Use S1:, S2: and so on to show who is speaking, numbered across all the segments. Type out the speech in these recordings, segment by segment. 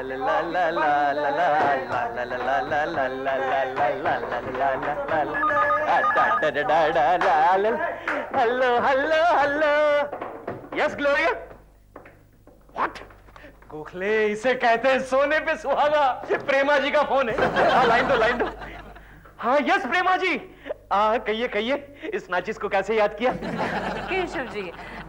S1: Hello hello hello. Yes Gloria. What? Gokhale, इसे कहते हैं सोने पे सुहागा। प्रेमा जी का फोन है। लाइन दो लाइन दो। हाँ यस प्रेमा जी। कहिए कहिए, इस नाचिस को कैसे याद किया?
S2: केशव जी,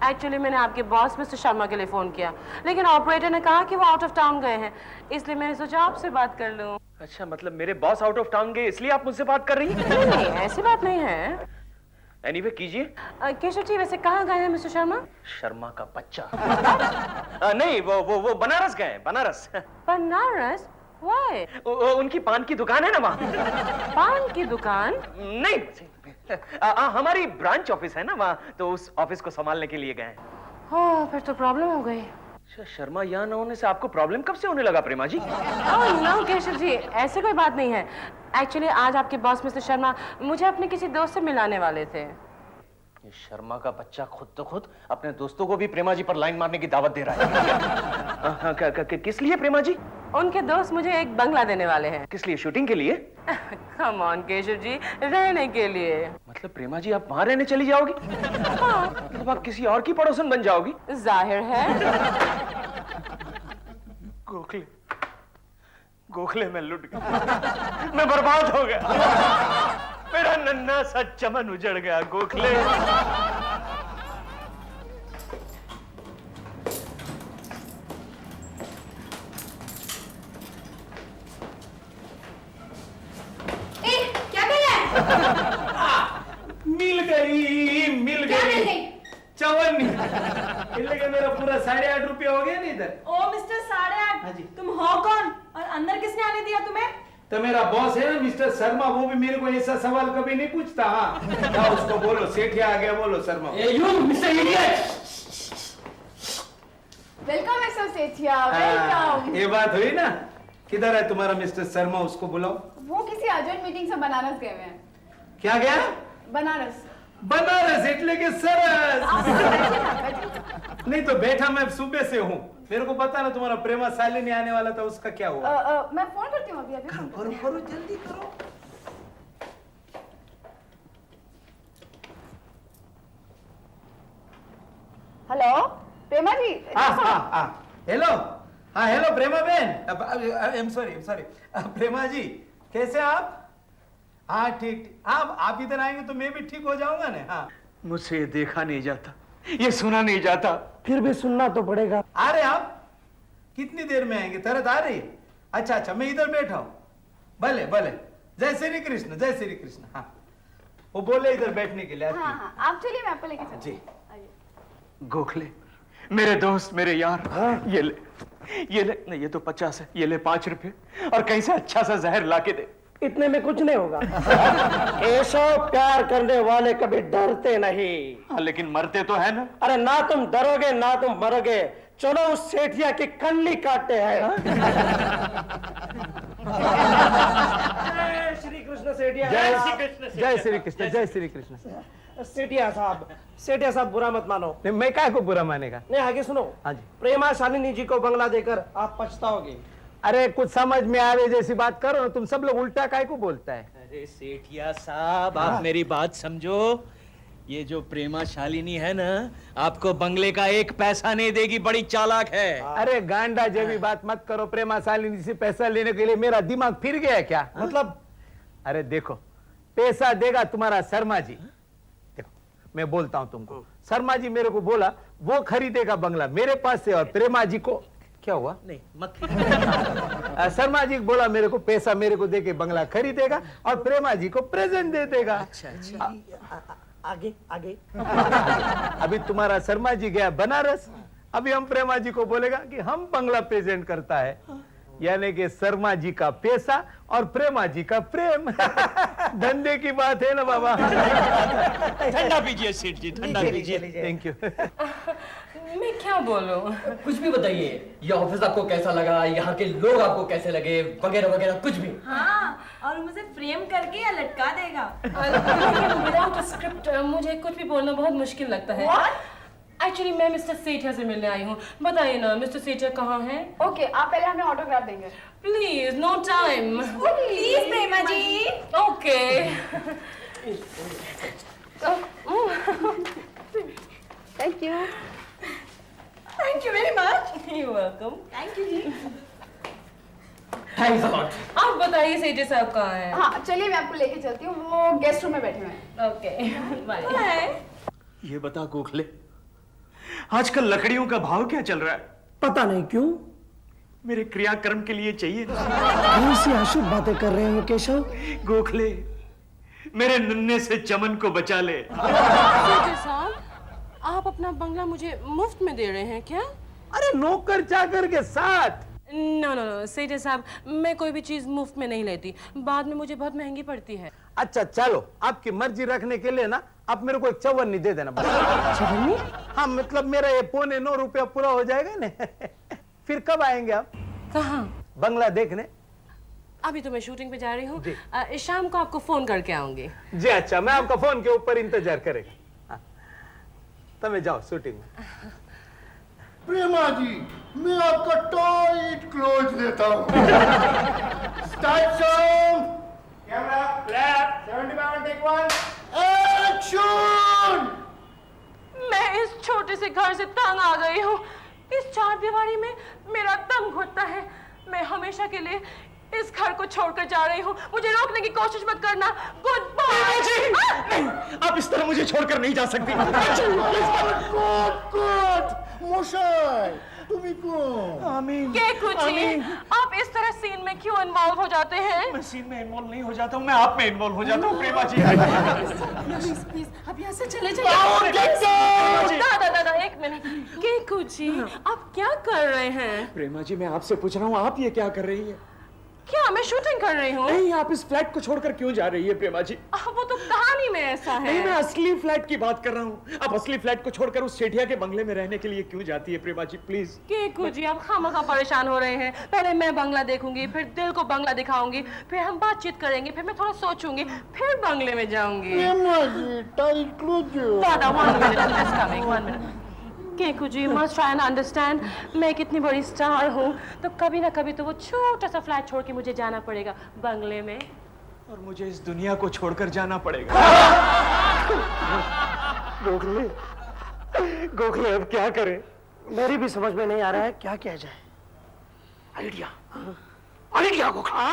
S2: एक्चुअली मैंने आपके बॉस मिस्टर शर्मा के लिए फोन किया, लेकिन ऑपरेटर ने कहा कि वो आउट ऑफ टाउन गए हैं, इसलिए मैंने सोचा आपसे बात कर लूं।
S1: अच्छा, मतलब मेरे बॉस आउट ऑफ टाउन गए इसलिए आप मुझसे बात कर रही हैं?
S2: नहीं, ऐसी बात नहीं है।
S1: एनीवे कीजिए।
S2: केशव जी, वैसे कहाँ गए हैं मिस्टर शर्मा?
S1: शर्मा का बच्चा। नहीं, वो बनारस गए हैं, बनारस।
S2: बनारस? Why?
S1: उनकी पान की दुकान है ना वहाँ।
S2: पान की दुकान?
S1: नहीं, हमारी ब्रांच ऑफिस है ना वहाँ, तो उस ऑफिस को संभालने के लिए गए हैं।
S2: हाँ, फिर तो प्रॉब्लम हो गई।
S1: अच्छा, शर्मा यहाँ न होने से आपको प्रॉब्लम कब से होने लगा प्रेमा जी?
S2: नो केशव जी, ऐसी कोई बात नहीं है। एक्चुअली आज आपके बॉस मिस्टर शर्मा मुझे अपने किसी दोस्त से मिलाने वाले थे।
S1: ये शर्मा का बच्चा खुद अपने दोस्तों को भी प्रेमा जी पर लाइन मारने की दावत दे रहा है। किस लिए प्रेमा जी?
S2: उनके दोस्त मुझे एक बंगला देने वाले हैं।
S1: किस लिए? शूटिंग के लिए?
S2: कम ऑन केशव जी, रहने के लिए।
S1: मतलब प्रेमा जी आप वहां रहने चली जाओगी?
S2: हाँ।
S1: मतलब आप किसी और की पड़ोसन बन जाओगी?
S2: जाहिर है।
S1: गोखले मैं लुट गया। मैं बर्बाद हो गया। मेरा नन्हा सा चमन उजड़ गया गोखले। मिल गई चवन। मेरा पूरा 8.5 रुपया हो गया ना इधर।
S3: ओ मिस्टर 8.5।
S1: हाँ जी।
S3: तुम हो कौन और अंदर किसने आने दिया तुम्हें?
S4: तो मेरा बॉस है ना मिस्टर शर्मा, वो भी मेरे को ऐसा सवाल कभी नहीं पूछता। हाँ, क्या उसको बोलो सेठिया आ गया, बोलो Sharma.
S1: You mister idiot.
S3: Welcome mister Sethia, welcome.
S4: ये बात हुई ना, किधर है तुम्हारा मिस्टर शर्मा, उसको बुलाओ।
S3: वो किसी अर्जेंट मीटिंग से बनारस गए हुए हैं।
S4: क्या गया?
S3: बनारस।
S4: बनारस इटली के सरस। नहीं तो बैठा मैं सुबह से हूँ, मेरे को पता ना तुम्हारा प्रेमा शालिनी आने वाला था, उसका क्या हुआ?
S3: मैं फोन करती हूँ अभी फोन
S4: करो जल्दी करो।
S3: हेलो प्रेमा जी।
S4: हेलो। हाँ हेलो प्रेमा बहन। आई एम सॉरी प्रेमा जी, कैसे आप? हाँ ठीक। आप इधर आएंगे तो मैं भी ठीक हो जाऊंगा ना। हाँ,
S1: मुझसे ये देखा नहीं जाता, ये सुना नहीं जाता, फिर भी सुनना तो पड़ेगा।
S4: आ रहे आप? कितनी देर में आएंगे? तरत आ रही? अच्छा मैं इधर बैठा हूँ। भले जय श्री कृष्ण, जय श्री कृष्ण। हाँ, वो बोले इधर बैठने के लिए।
S3: हाँ, आप चलिए, मैं आपको लेके चलती हूँ।
S4: जी।
S1: गोखले मेरे दोस्त, मेरे यार। हाँ? ये ले नहीं, ये तो 50 है, ये ले 5 रुपए और कहीं से अच्छा सा जहर लाके दे।
S5: इतने में कुछ नहीं होगा। ऐसा प्यार करने वाले कभी डरते नहीं।
S1: हाँ, लेकिन मरते तो है ना।
S5: अरे ना तुम डरोगे ना तुम मरोगे, चलो उस सेठिया की कन्नी काटते हैं। जय श्री कृष्ण सेठिया।
S4: जय श्री कृष्ण, जय श्री कृष्ण।
S5: सेठिया साहब बुरा मत मानो।
S4: नहीं, मैं काय को बुरा मानेगा?
S5: नहीं, आगे सुनो।
S4: हाँ जी।
S5: प्रेमा शालिनी जी को बंगला देकर आप पछताओगे।
S4: अरे कुछ समझ में आवे जैसी बात करो ना, तुम सब लोग उल्टा काय को बोलता है।
S6: अरे सेठिया साहब, आप मेरी बात समझो। ये जो प्रेमा शालिनी है ना, आपको बंगले का 1 पैसा नहीं देगी, बड़ी चालाक है।
S4: अरे गांडा जैसी बात मत करो। प्रेमा शालिनी से पैसा लेने के लिए मेरा दिमाग फिर गया क्या?
S5: मतलब?
S4: अरे देखो, पैसा देगा तुम्हारा शर्मा जी। देखो मैं बोलता हूं तुमको, शर्मा जी मेरे को बोला वो खरीदेगा बंगला मेरे पास से, और प्रेमा जी को क्या हुआ?
S6: नहीं मत।
S4: शर्मा जी बोला मेरे को पैसा मेरे को देके बंगला खरीदेगा और प्रेमा जी को प्रेजेंट दे देगा।
S6: अच्छा।
S5: आगे।
S4: अभी तुम्हारा शर्मा जी गया बनारस, अभी हम प्रेमा जी को बोलेगा कि हम बंगला प्रेजेंट करता है, यानी कि शर्मा जी का पैसा और प्रेमा जी का प्रेम। धंधे की बात है ना बाबा।
S6: ठंडा पीजिए सेठ जी, ठंडा पीजिए।
S4: Thank you.
S2: मैं क्या बोलूं?
S7: कुछ भी बताइए, ये ऑफिस आपको कैसा लगा, यहाँ के लोग आपको कैसे लगे, वगैरह वगैरह कुछ भी।
S3: हाँ, और मुझे फ्रेम करके या लटका देगा।
S2: विदाउट स्क्रिप्ट मुझे कुछ भी बोलना बहुत मुश्किल लगता है। एक्चुअली मैं मिस्टर सेठिया से मिलने आई हूँ। बताइए ना मिस्टर सेठिया कहाँ हैं?
S3: ओके, आप पहले हमें ऑटोग्राफ देंगे।
S2: Please, no time.
S3: Please Prema ji.
S2: Okay.
S3: Thank you.
S2: Thank you very much. You welcome.
S3: Thank you ji.
S7: Thanks a lot.
S2: आप बताइए सेठिया साहब कहाँ हैं?
S3: हाँ चलिए, मैं आपको लेके चलती हूँ, वो गेस्ट रूम में बैठे हुए हैं।
S2: Okay bye.
S1: ये बता गोखले, आजकल लकड़ियों का भाव क्या चल रहा है?
S5: पता नहीं क्यों
S1: मेरे क्रियाक्रम के लिए चाहिए।
S5: कौन सी अशुभ बातें कर रहे हो केशव?
S1: गोखले, मेरे नन्हे से चमन को बचा ले।
S2: सेठिया साहब, आप अपना बंगला मुझे मुफ्त में दे रहे हैं क्या?
S4: अरे नौकर चाकर के साथ।
S2: नो नो नो सेठिया साहब, मैं कोई भी चीज मुफ्त में नहीं लेती, बाद में मुझे बहुत महंगी पड़ती है।
S4: अच्छा चलो, आपकी मर्जी रखने के लिए ना आप मेरे को एक चवन्नी दे देना।
S2: चवन्नी?
S4: हाँ मतलब मेरा ये 9.25 रुपया पूरा हो जाएगा ना। फिर कब आएंगे आप
S2: कहाँ?
S4: बंगला देखने?
S2: अभी तो मैं शूटिंग पे जा रही हूँ, शाम को आपको फोन करके आऊंगी।
S4: जी अच्छा, मैं आपका फोन के ऊपर इंतजार करेगा। हाँ। तब जाओ शूटिंग में।
S8: प्रेमा जी, मैं आपका टाइट क्लोज लेता हूँ। Start song. Camera flat 75 take 1 action.
S2: मैं इस छोटे से घर से तंग आ गई हूँ। इस चार दीवारी में मेरा दम घुटता है। मैं हमेशा के लिए इस घर को छोड़कर जा रही हूँ। मुझे रोकने की कोशिश मत करना। Good bye.
S1: नहीं, आप इस तरह मुझे छोड़कर नहीं जा सकती।
S8: मशाई, तुम्ही कोण?
S1: आमीन।
S2: केकू जी, आप इस तरह सीन में क्यों इन्वॉल्व हो जाते हैं?
S1: मैं सीन में इन्वॉल्व नहीं हो जाता हूँ, मैं आप में इन्वॉल्व हो जाता हूँ प्रेमा जी।
S2: प्लीज प्लीज, अब यहाँ से चले जाइए। दादा दादा एक मिनट। केकू जी, आप क्या कर रहे हैं?
S1: प्रेमा जी, मैं आपसे पूछ रहा हूँ, आप ये क्या कर रही है?
S2: क्या मैं शूटिंग कर रही हूँ?
S1: नहीं, आप इस फ्लैट को छोड़कर क्यों जा रही है प्रेमा जी?
S2: वो तो कहानी में ऐसा है।
S1: नहीं, मैं असली फ्लैट की बात कर रहा हूँ। आप असली फ्लैट को छोड़कर उस सेठिया के बंगले में रहने के लिए क्यों जाती है प्रेमा जी? प्लीज।
S2: केकू जी, आप खामखा परेशान हो रहे हैं। पहले मैं बंगला देखूंगी, फिर दिल को बंगला दिखाऊंगी, फिर हम बातचीत करेंगे, फिर मैं थोड़ा सोचूंगी, फिर बंगले में जाऊंगी।
S8: Prema ji, tight close.
S2: दादा 1 minute, I'm just coming, 1 minute. Keku ji, must try and understand, मैं कितनी बड़ी स्टार हूँ, तो कभी ना कभी तो वो छोटा सा फ्लैट छोड़ के मुझे जाना पड़ेगा बंगले में।
S1: और मुझे इस दुनिया को छोड़कर जाना पड़ेगा। गोखले, गोखले अब क्या करें?
S5: मेरी भी समझ में नहीं आ रहा है क्या किया जाए।
S6: आइडिया, आइडिया गोखला,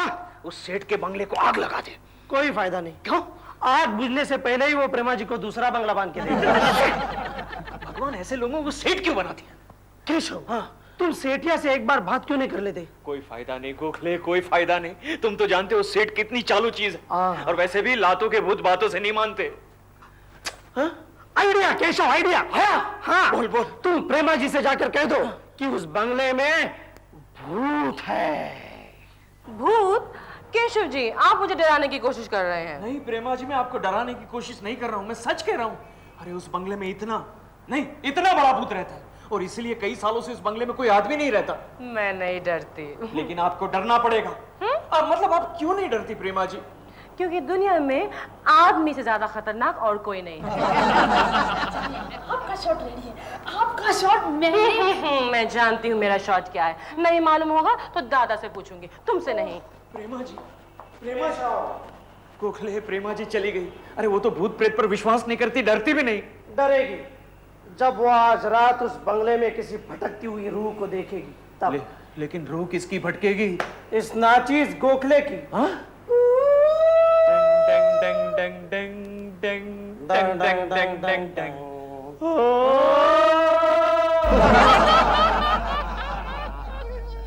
S6: उस सेठ के बंगले को आग लगा दे।
S5: कोई फायदा नहीं।
S6: क्यों?
S5: आग बुझने से पहले ही वो प्रेमा जी को दूसरा बंगला बांध के दे।
S6: भगवान ऐसे लोगों को सेठ क्यों बनाते हैं?
S5: केशव, हाँ, तुम सेठिया से एक बार बात क्यों नहीं कर लेते?
S1: कोई फायदा नहीं गोखले, कोई फायदा नहीं। तुम तो जानते हो सेठ कितनी चालू चीज है, और वैसे भी लातों के भूत बातों से नहीं मानते।
S5: Idea Keshav, idea. हाँ,
S1: बोल बोल।
S5: तुम प्रेमा जी से जाकर कह दो कि उस बंगले में भूत है।
S2: भूत? केशव जी, आप मुझे डराने की कोशिश कर रहे हैं।
S1: नहीं प्रेमा जी, मैं आपको डराने की कोशिश नहीं कर रहा हूँ, मैं सच कह रहा हूँ। अरे उस बंगले में इतना बड़ा भूत रहता है, और इसीलिए कई सालों से उस बंगले में कोई आदमी नहीं रहता।
S2: मैं नहीं डरती।
S1: लेकिन आपको डरना पड़ेगा। मतलब आप क्यों नहीं डरती प्रेमा जी?
S2: क्योंकि दुनिया में आदमी से ज्यादा खतरनाक और कोई नहीं है।
S3: आपका शॉट रेडी है। आपका शॉट
S2: मैं जानती हूँ मेरा शॉट क्या है। नहीं मालूम होगा तो दादा से पूछूंगी, तुमसे नहीं।
S1: प्रेमा जी, प्रेमा जी, गोखले, प्रेमा जी चली गई। अरे वो तो भूत प्रेत पर विश्वास नहीं करती, डरती भी नहीं।
S5: डरेगी जब वो आज रात उस बंगले में किसी भटकती हुई रूह को देखेगी तब।
S1: लेकिन रूह किसकी भटकेगी?
S5: इस नाचीज गोखले की।
S1: हाँ? डंग डंग डंग डंग डंग डंग डंग डंग डंग।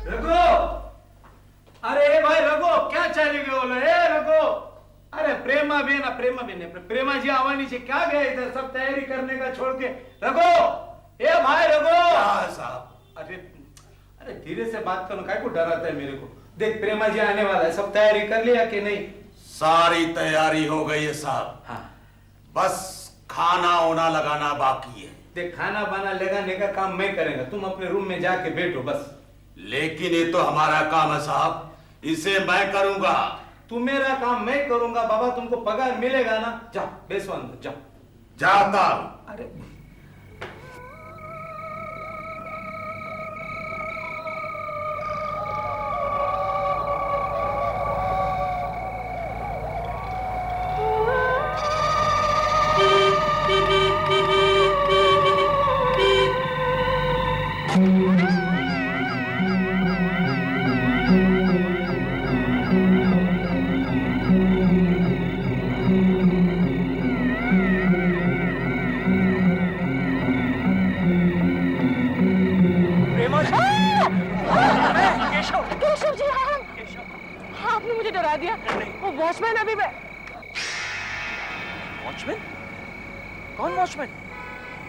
S4: रघु, अरे भाई रघु, क्या चाली गयो बोलो? रघु, अरे प्रेमा भी ना, प्रेमा जी आवानी से क्या गए इधर सब तैयारी करने का छोड़ के? रघु, ए भाई रघु। साहब, अरे धीरे से बात करो, काय को डराता है मेरे को? देख प्रेमा जी आने वाला है, सब तैयारी कर लिया कि नहीं?
S8: सारी तैयारी हो गई है साहब।
S4: हाँ।
S8: बस खाना होना लगाना बाकी है।
S4: देख खाना बाना लगाने का काम मैं करेंगे, तुम अपने रूम में जाके बैठो बस।
S8: लेकिन ये तो हमारा काम है साहब, इसे मैं करूंगा।
S4: तू मेरा काम मैं करूंगा बाबा, तुमको पगार मिलेगा ना? जाओ बेसो अंदर जाओ।
S8: जाता हूं।
S4: अरे
S2: दिया। वो वॉचमैन अभी
S6: वॉचमैन? कौन वॉचमैन?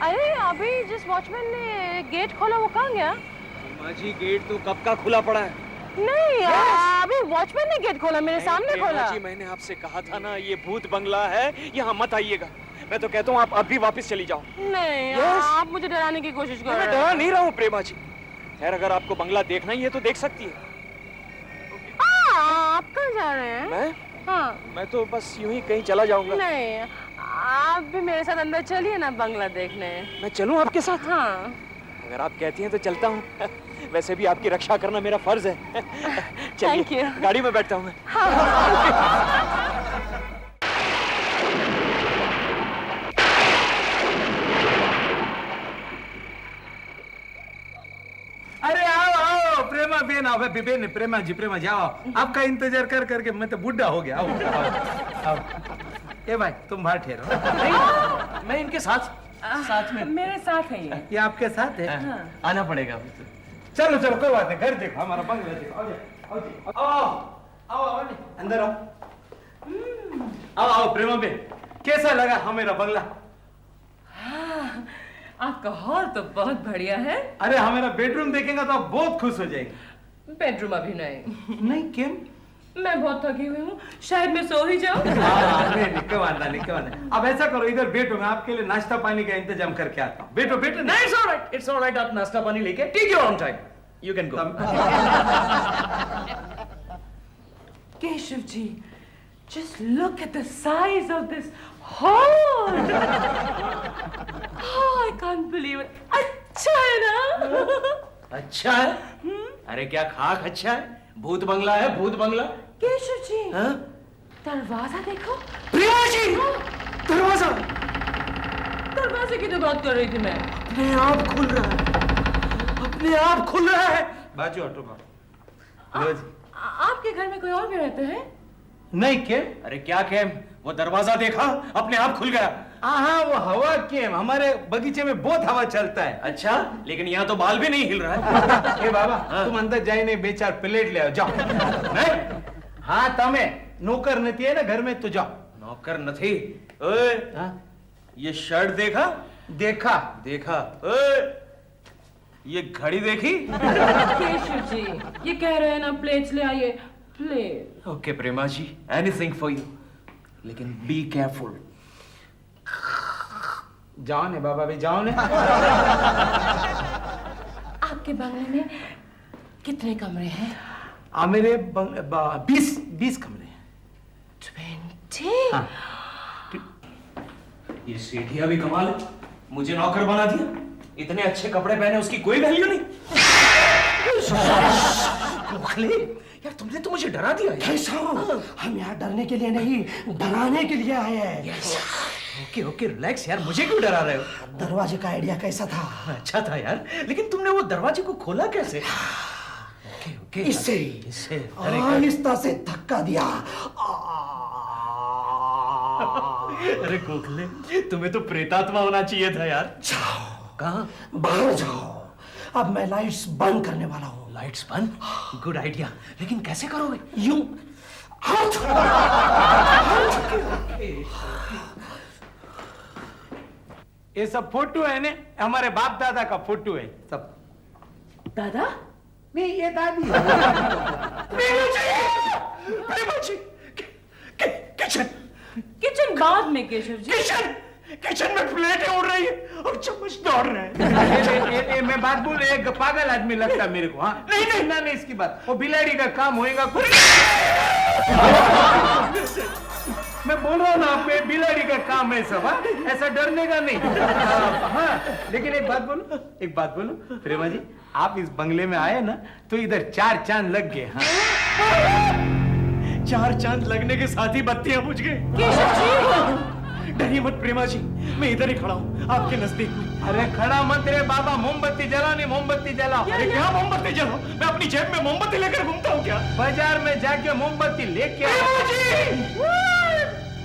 S2: अरे अभी जिस वॉचमैन ने गेट खोला वो कहाँ गया?
S6: प्रेमा जी गेट तो कब का खुला पड़ा है।
S2: नहीं अभी वॉचमैन ने गेट खोला, मेरे सामने खोला।
S6: जी मैंने आपसे कहा था ना ये भूत बंगला है, यहाँ मत आइएगा। मैं तो कहता हूँ आप अभी वापस चली जाओ।
S2: नहीं आप मुझे डराने की कोशिश कर रहे
S6: मैं
S2: हैं।
S6: डरा नहीं रहा हूँ प्रेमा जी। खैर अगर आपको बंगला देखना ही है तो देख सकती है।
S2: आप कहाँ जा रहे हैं?
S6: मैं
S2: हाँ
S6: मैं तो बस यूं ही कहीं चला जाऊंगा।
S2: नहीं आप भी मेरे साथ अंदर चलिए ना बंगला देखने।
S6: मैं चलूं आपके साथ?
S2: हाँ
S6: अगर आप कहती हैं तो चलता हूँ। वैसे भी आपकी रक्षा करना मेरा फर्ज है।
S2: Thank
S6: चलिए
S2: you.
S6: गाड़ी में बैठता हूँ मैं।
S4: अरे आओ आओ प्रेमा बेन आओ बेन प्रेमा जी आओ। आपका इंतजार कर करके मैं तो बुढ़ा हो गया। आओ आओ आओ। ए भाई तुम बाहर ठहरो।
S6: नहीं, मैं इनके साथ में।
S2: मेरे साथ है
S4: ये आपके साथ है?
S6: आना पड़ेगा।
S4: चलो चलो कोई बात नहीं, घर देखो हमारा बंगला देखो। आओ आओ आओ आओ आओ अंदर आओ। आओ आओ प्रेमा बेन, कैसा लगा हमारा बंगला?
S2: आपका हॉल तो बहुत बढ़िया है।
S4: अरे हमारा बेडरूम देखेंगे तो आप बहुत खुश हो जाएंगे।
S2: बेडरूम अभी नहीं।
S4: नहीं क्यों?
S2: मैं बहुत थकी हुई हूँ, शायद मैं सो ही जाऊँ।
S4: नहीं अब ऐसा करो इधर बैठो, मैं आपके लिए नाश्ता पानी का इंतजाम करके आता हूँ। बैठो बैठो।
S6: नहीं इट्स ऑलराइट आप नाश्ता पानी लेके take your own time you can go.
S2: Keshav ji, just look at the size of this hall. Oh, I can't believe it. अच्छा है ना?
S6: अच्छा है? अरे क्या खाक अच्छा है? भूत बंगला है भूत बंगला।
S2: केशव जी,
S6: हाँ?
S2: दरवाजा देखो।
S6: प्रिया जी दरवाजा
S2: दरवाजे की तो बात कर रही थी मैं।
S6: अपने आप खुल रहा है, अपने आप खुल रहा है।
S4: बाजू ऑटो का।
S2: आपके घर में कोई और भी रहते हैं?
S4: नहीं क्या?
S6: अरे क्या कैम, वो दरवाजा देखा अपने आप खुल गया।
S4: हाँ वो हवा कैम, हमारे बगीचे में बहुत हवा चलता है।
S6: अच्छा लेकिन यहाँ तो बाल भी नहीं हिल रहा है।
S4: ए बाबा तुम अंदर जाए नहीं, 2-4 प्लेट ले आओ जाओ।
S6: नहीं
S4: हाँ तमें नौकर नहीं है ना घर में तो जाओ।
S6: नौकर नहीं। ओए ये शर्ट देखा?
S4: देखा
S6: ओए ये घड़ी देखी?
S2: केशव जी, ये कह रहे हैं ना प्लेट्स ले आइए। Plate.
S6: Okay Prema ji, anything for you, लेकिन बी केयरफुल।
S4: जाओ ने बाबा भी जाओ ने।
S2: आपके बंगले में कितने कमरे हैं?
S4: मेरे 20 कमरे हैं।
S2: 20?
S4: हाँ।
S6: ये सेठिया भी कमाल है, मुझे नौकर बना दिया। इतने अच्छे कपड़े पहने उसकी कोई वैल्यू नहीं। यार तुमने तो मुझे डरा दिया।
S5: कैसा? हम यहाँ डरने के लिए नहीं, डराने के लिए आए हैं।
S6: ओके रिलैक्स यार, मुझे क्यों डरा रहे हो?
S5: दरवाजे का आइडिया कैसा था?
S6: अच्छा था यार, लेकिन तुमने वो दरवाजे को खोला कैसे? ओके
S5: इससे आहिस्ता से धक्का दिया।
S6: अरे गोखले, तुम्हें तो प्रेतात्मा होना चाहिए था यार।
S5: जाओ
S6: कहाँ?
S5: बाहर जाओ, अब मैं लाइट्स बंद करने वाला हूँ।
S6: लाइट्स बंद? गुड आइडिया, लेकिन कैसे करोगे?
S5: यूं हाथ।
S4: ये सब फोटो है ने, हमारे बाप दादा का फोटो है सब।
S2: दादा?
S4: नहीं ये दादी।
S2: किचन बाद में केशव जी।
S6: किचन में प्लेटें उड़ रही है और चम्मच दौड़ रहे हैं।
S4: मैं बात बोल, एक पागल आदमी लगता है मेरे को। हाँ नहीं इसकी बात, वो बिलाड़ी का काम होएगा कुछ। मैं बोल रहा हूँ ना आप, बिलाड़ी का काम है सब। हाँ? ऐसा डरने का नहीं। हाँ लेकिन एक बात बोलूं प्रेमा जी, आप इस बंगले में आए ना तो इधर 4 चांद लग गए। हाँ
S6: 4 चांद लगने के साथ ही बत्तियां बुझ गई।
S2: केशव जी,
S6: डरिए मत प्रेमा जी, मैं इधर ही खड़ा हूँ आपके नजदीक।
S4: अरे खड़ा मत रे बाबा, मोमबत्ती जलाओ नहीं, मोमबत्ती जलाओ।
S6: अरे क्या मोमबत्ती जलाओ? मैं अपनी जेब में मोमबत्ती लेकर घूमता हूँ क्या?
S4: बाजार में जाके मोमबत्ती लेके आओ।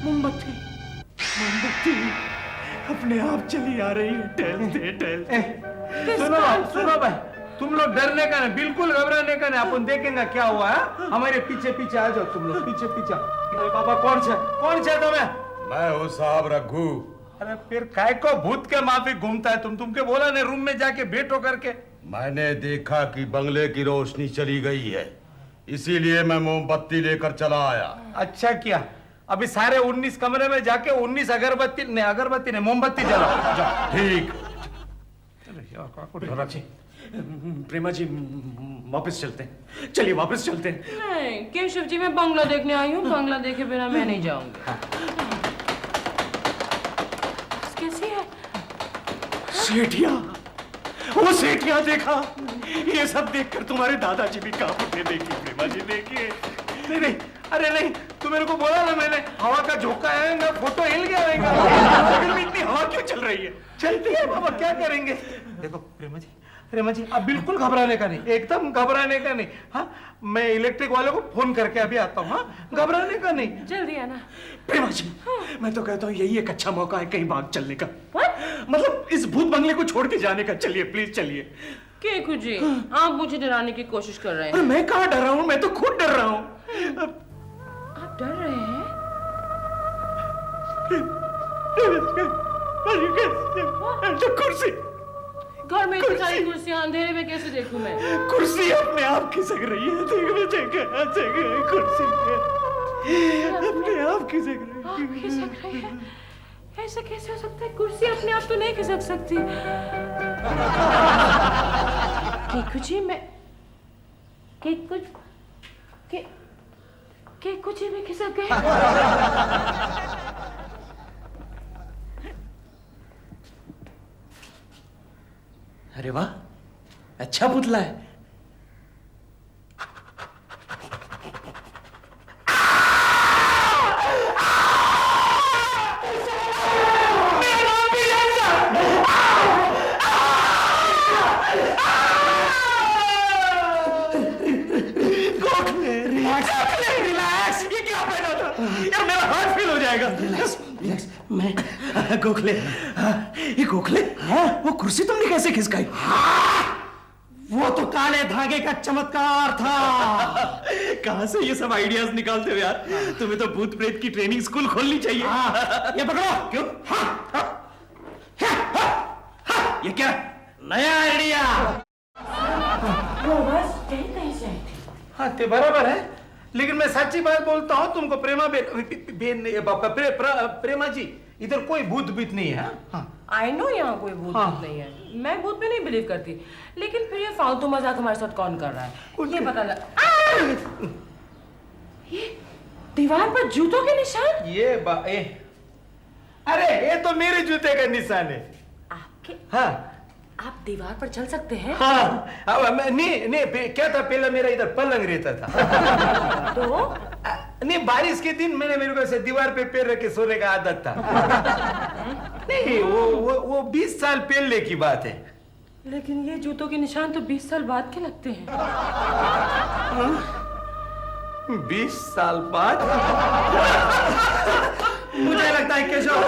S6: मोमबत्ती अपने आप चली आ रही है। टहलते
S4: सुनो भाई, तुम लोग डरने का नहीं, बिल्कुल घबराने का नहीं, अपन देखेंगे क्या हुआ है। हमारे पीछे पीछे आ जाओ तुम लोग, पीछे पीछे। अरे बाबा कौन छे तुम्हें?
S8: मैं हूँ साहब रघु।
S4: अरे फिर काय को भूत के माफी घूमता है तुमके बोला ने रूम में जाके बैठो करके।
S8: मैंने देखा कि बंगले की रोशनी चली गई है, इसीलिए मैं मोमबत्ती लेकर चला आया।
S4: अच्छा किया। अभी सारे 19 कमरे में जाके 19 अगरबत्ती ने मोमबत्ती जलाओ जाओ।
S8: ठीक।
S1: प्रेमा जी वापस चलते हैं, चलिए वापस चलते हैं।
S2: नहीं केशव जी, मैं बंगला देखने आई हूँ, बंगला देखे बिना मैं नहीं जाऊंगी। कैसी है?
S1: सेठिया, वो सेठिया देखा? ये सब देखकर तुम्हारे दादाजी भी कांप उठे। देखिए प्रेमा जी, देखिए।
S4: नहीं नहीं, अरे नहीं, तू मेरे को बोला ना मैंने, हवा का झोंका आएगा, फोटो हिल गया रहेगा।
S1: बगल में इतनी हवा क्यों चल रही है?
S4: चलती है बाबा, क्या करेंगे। देखो प्रेमा जी अब बिल्कुल घबराने का नहीं, एकदम घबराने का नहीं। हाँ, मैं इलेक्ट्रिक वाले को फोन करके अभी आता हूँ। हाँ, घबराने का नहीं।
S2: जल्दी आना।
S1: प्रेमा जी, मैं तो कहता हूँ यही एक अच्छा मौका है कहीं भाग चलने का। मतलब इस भूत बंगले को छोड़ के जाने का। चलिए प्लीज चलिए।
S2: केकू जी, आप मुझे डराने की कोशिश कर रहे
S1: अरे
S2: हैं।
S1: मैं कहाँ डर रहा हूँ, मैं तो खुद डर रहा हूँ।
S2: आप डर रहे हैं?
S1: तो कुर्सी,
S2: घर में इतनी सारी कुर्सियां, अंधेरे में कैसे देखूं मैं?
S1: कुर्सी अपने आप खिसक रही है। देखो कुर्सी अपने आप खिसक रही है।
S2: आप खिसक रही है? ऐसा कैसे हो सकता है? कुर्सी अपने आप तो नहीं खिसक सकती। केकू जी, मैं केकू जी में खिसक गए।
S6: अरे वाह, अच्छा पुतला है।
S1: रिलैक्स, ये क्या पहना था यार? मेरा हार्ट फेल हो जाएगा।
S5: रिलैक्स, मैं
S1: गोखले, ये गोखले, वो कुर्सी तुमने कैसे खिसकाई?
S5: वो तो काले धागे का चमत्कार था।
S1: कहाँ से ये सब आइडियाज निकालते हो यार? तुम्हें तो भूत प्रेत की ट्रेनिंग स्कूल खोलनी चाहिए।
S5: ये पकड़ो।
S1: क्यों? ये क्या?
S5: नया आइडिया।
S2: वो बस कहीं से आई थी।
S4: हाँ ते बराबर है, लेकिन मैं सच्ची बात बोलता हूँ तुमको। प्रेमा प्रेमा जी, इधर कोई भूत बीत नहीं है। हाँ।
S2: आई नो यहाँ कोई भूत नहीं है। मैं भूत में नहीं बिलीव करती, लेकिन फिर ये फालतू मजाक हमारे साथ कौन कर रहा है ये पता लग। ये दीवार पर जूतों के निशान।
S4: अरे ये तो मेरे जूते का निशान है।
S2: आपके?
S4: हाँ।
S2: आप दीवार पर चल सकते हैं?
S4: हाँ, नहीं क्या था, पहले मेरा इधर पलंग रहता था।
S2: तो
S4: नहीं, बारिश के दिन मेरे को ऐसे दीवार पे पैर रख के सोने का आदत था। नहीं, वो 20 साल पहले की बात है।
S2: लेकिन ये जूतों के निशान तो 20 साल बाद के लगते हैं।
S4: 20 साल बाद?
S5: मुझे लगता है केशव,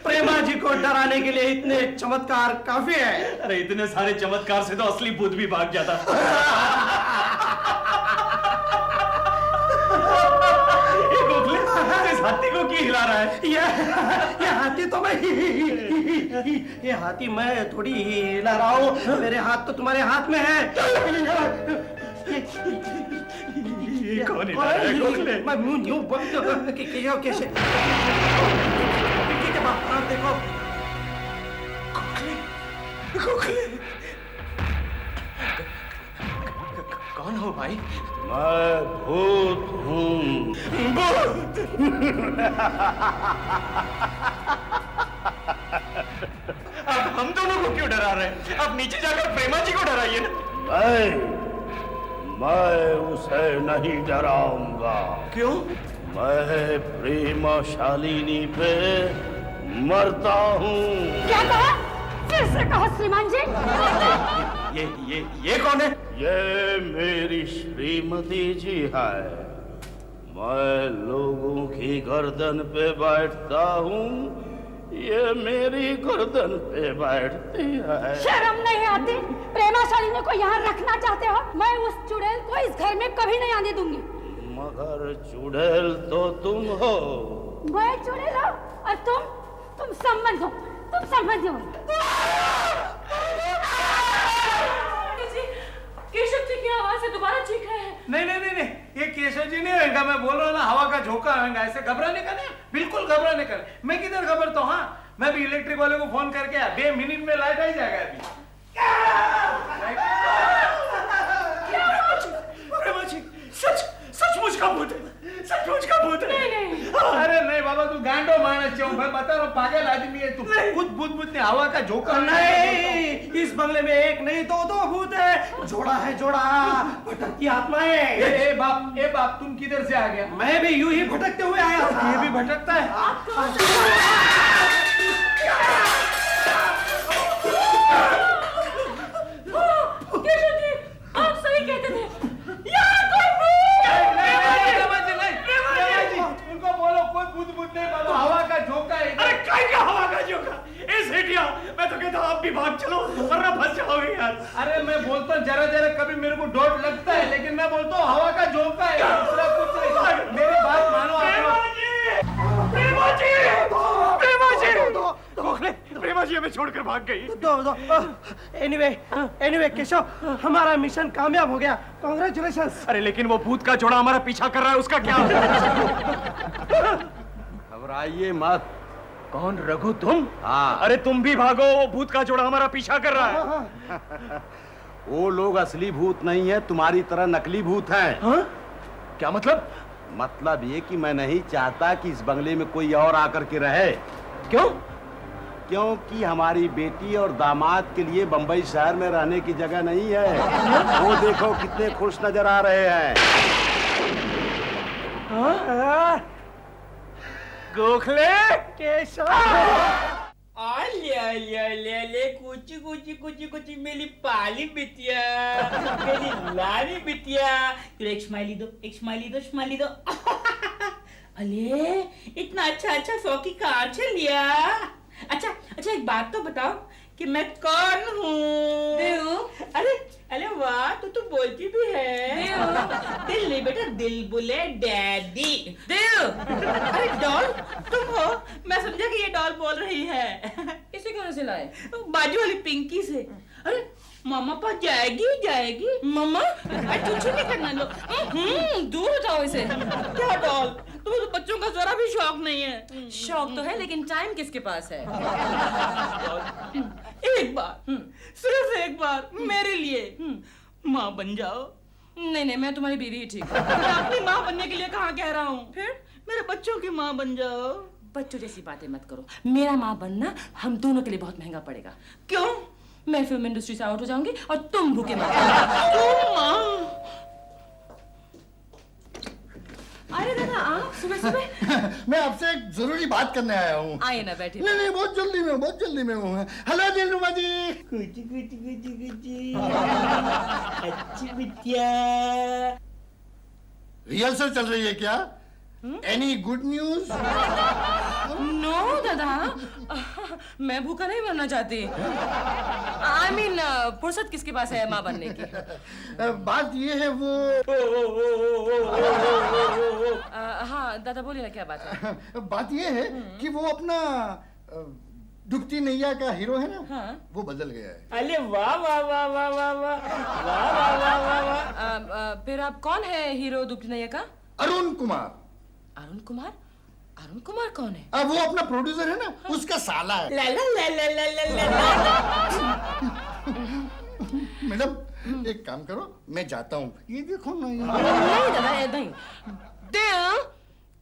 S5: प्रेमा जी को डराने के लिए इतने चमत्कार काफी है।
S1: अरे इतने सारे चमत्कार से तो असली भूत भी भाग जाता। ये गोखले, इस हाथी को क्यों हिला रहा है?
S5: ये हाथी तो मैं ये हाथी मैं थोड़ी हिला रहा हूँ। मेरे हाथ तो तुम्हारे हाथ में है।
S1: ये कौन हिला रहा है गोखले?
S5: मैं मुंह यूं बंद कैसे? देखो
S1: गोखले, कौन हो भाई?
S8: मैं भूत हूँ।
S1: आप हम दोनों को क्यों डरा रहे हैं? आप नीचे जाकर प्रेमा जी को डराइए ना।
S8: मैं उसे नहीं डराऊंगा।
S1: क्यों?
S8: मैं प्रेमा शालिनी पे मरता हूँ।
S3: क्या कहा? फिर से कहा श्रीमान जी।
S1: ये कौन है?
S8: ये मेरी श्रीमती जी है। मैं लोगों की गर्दन पे बैठता हूँ,
S5: ये मेरी गर्दन पे बैठती है।
S3: शर्म नहीं आती? प्रेमा शालिनी को यहाँ रखना चाहते हो? मैं उस चुड़ैल को इस घर में कभी नहीं आने दूंगी।
S5: मगर चुड़ैल तो तुम हो।
S3: मैं चुड़ैल हूँ और तुम संबंध हो, तुम संबंध हो।
S2: केशव जी की आवाज से दोबारा चीख रहे हैं।
S4: नहीं, ये केशव जी नहीं होगा, मैं बोल रहा हूँ ना, हवा का झोंका होगा। ऐसे घबराने का नहीं, बिल्कुल घबराने का नहीं। मैं किधर घबरता हूँ? हाँ, मैं भी इलेक्ट्रिक वाले को फोन करके आया, 2 मिनट में लाइट आ जाएगा अभी।
S5: प्रेमा जी, सचमुच का भूत है, सचमुच का भूत है।
S4: अरे नहीं बाबा, तू गांडो मारना चाहूँ, मैं बता रहा हूँ, पागल आदमी है तू। कुछ भूत नहीं, हवा का झोंका।
S5: नहीं, इस बंगले में एक नहीं तो 2 भूत है। जोड़ा है, जोड़ा भटकती आत्माएं।
S4: ए बाप, तुम किधर से आ गया?
S5: मैं भी यूं ही भटकते हुए आया था।
S4: ये भी भटकता है?
S2: केशव जी, आप सही कहते थे।
S4: उनको बोलो कोई भूत नहीं बाबा, हवा का झोंका है।
S5: अरे काय का हवा का झोंका? ए सेठिया, मैं तो कहता हूं आप भी भाग चलो वरना फंस जाओगे यार।
S4: अरे मैं बोलता हूँ जरा कभी मेरे को डोट लगता है, लेकिन मैं बोलता हूँ हवा का झोंका है, दूसरा कुछ नहीं। मेरी बात मानो
S5: प्रेमा जी हमें छोड़कर भाग गई। एनीवे केशव, हमारा मिशन कामयाब हो गया। कांग्रेचुलेशंस।
S1: अरे लेकिन वो भूत का जोड़ा हमारा पीछा कर रहा है, उसका क्या?
S8: घबराइए मत।
S1: कौन? रघु तुम?
S8: हाँ।
S1: अरे तुम भी भागो, वो भूत का जोड़ा हमारा पीछा कर रहा है।
S8: वो लोग असली भूत नहीं है, तुम्हारी तरह नकली भूत हैं।
S1: हाँ? क्या मतलब?
S8: मतलब ये कि मैं नहीं चाहता कि इस बंगले में कोई और आकर के रहे।
S1: क्यों?
S8: क्योंकि हमारी बेटी और दामाद के लिए बंबई शहर में रहने की जगह नहीं है। वो देखो कितने खुश नजर आ रहे हैं।
S1: गोखले,
S5: केशव,
S6: ले कुची मेरी पाली बिटिया, मेरी लाली बिटिया। एक स्माइली दो। अले इतना अच्छा सौकी कार से लिया। अच्छा, एक बात तो बताओ कि मैं कौन हूँ? अरे वाह, तू तो बोलती भी है। दिल नहीं बेटा, दिल बोले डैडी। अरे डॉल तुम हो? मैं समझा कि ये डॉल बोल रही है।
S2: इसे कहाँ से लाए?
S6: बाजू वाली पिंकी से। अरे मामा पास जाएगी।
S2: मम्मा,
S6: कुछ नहीं करना लो।
S2: दूर हटाओ इसे।
S6: क्या डॉल, तुम्हें तो बच्चों का जरा भी शौक नहीं है।
S2: शौक तो है, लेकिन टाइम किसके पास है?
S6: एक बार, सिर्फ एक बार मेरे लिए माँ बन जाओ।
S2: नहीं, मैं तुम्हारी बीवी ही ठीक हूँ।
S6: मैं अपनी माँ बनने के लिए कहाँ कह रहा हूँ।
S2: फिर
S6: मेरे बच्चों की माँ बन जाओ।
S2: बच्चों जैसी बातें मत करो। मेरा माँ बनना हम दोनों के लिए बहुत महंगा पड़ेगा।
S6: क्यों?
S2: मैं फिल्म इंडस्ट्री से आउट हो जाऊंगी और तुम भूखे मरोगे। अरे दादा, आप सुबह
S9: मैं आपसे एक जरूरी बात करने आया हूँ।
S2: आइए ना, बैठिए।
S9: नहीं, बहुत जल्दी में हूँ। हेलो दिलरुबा जी।
S6: अच्छी बिटिया।
S9: रिहर्सल चल रही है क्या? Any good news?
S2: नो दादा, मैं भूखा नहीं मरना चाहती। I mean, फुर्सत किसके पास है माँ बनने की?
S9: बात ये है वो
S2: हाँ दादा, बोलिए ना, क्या बात है?
S9: बात ये है कि वो अपना डुबती नैया का हीरो है ना,
S2: हाँ।
S9: वो बदल गया है।
S6: अरे वाह वाह वाह वाह वाह वाह वाह वाह वाह।
S2: फिर आप कौन है हीरो दुबती नैया का?
S9: अरुण कुमार।
S2: अरुण कुमार? अरुण कुमार कौन है?
S9: वो अपना प्रोड्यूसर है ना, उसका साला है।
S6: ला ला ला ला ला ला ला।
S9: मैडम एक काम करो, मैं जाता हूँ। ये देखो ना,
S2: नहीं दादा, नहीं। दिल,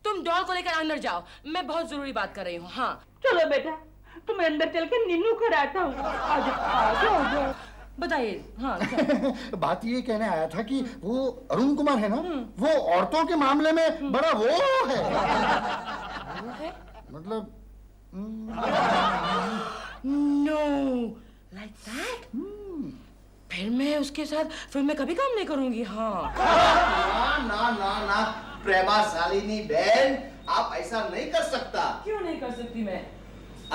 S2: तुम डॉल को लेकर अंदर जाओ, मैं बहुत जरूरी बात कर रही हूँ। हाँ
S6: चलो बेटा, तुम्हें अंदर चल के नीनू कराता हूँ। आजा।
S2: बताइए। हाँ
S9: बात ये कहने आया था कि वो अरुण कुमार है ना, वो औरतों के मामले में बड़ा वो है। मतलब
S2: नो, लाइक दैट? फिर मैं उसके साथ फिल्म में कभी काम नहीं करूंगी। हाँ
S10: ना प्रेमा शालिनी बहन, आप ऐसा नहीं कर सकता।
S2: क्यों नहीं कर सकती मैं?